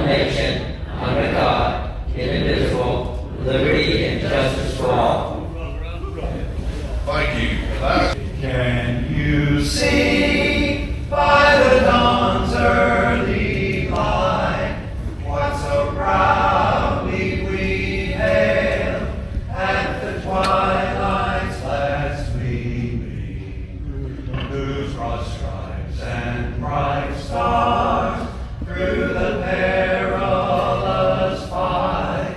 one nation, under God, indivisible, liberty and justice for all. Thank you for that. Can you see by the dawn's early light what so proudly we hailed at the twilight's last gleaming, whose broad stripes and bright stars through the perilous fight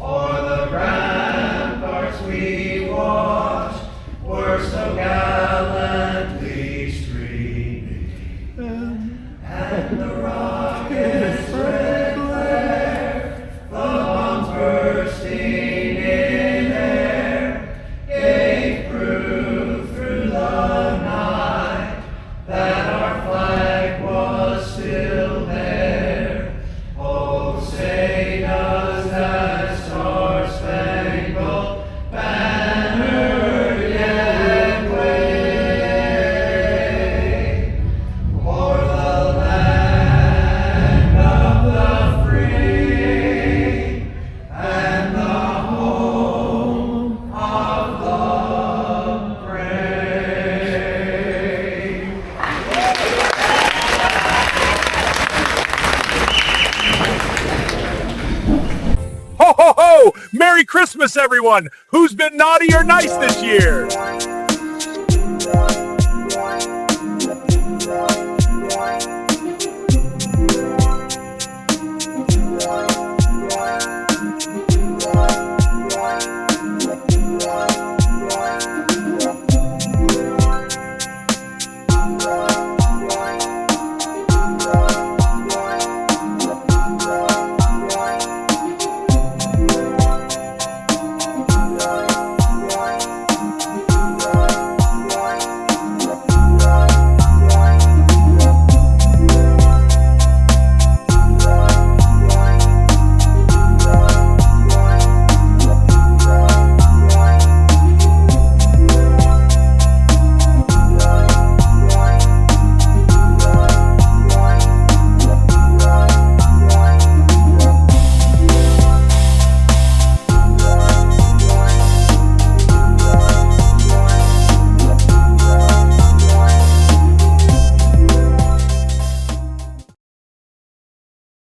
o'er the ramparts we watched were so gallantly streaming, and the rocket's red glare, the bombs bursting in air, gave proof through the night that our flag was still there. Oh, say does that star-spangled banner yet wave o'er the land of the free and the home of the brave? Ho, ho, ho! Merry Christmas, everyone! Who's been naughty or nice this year?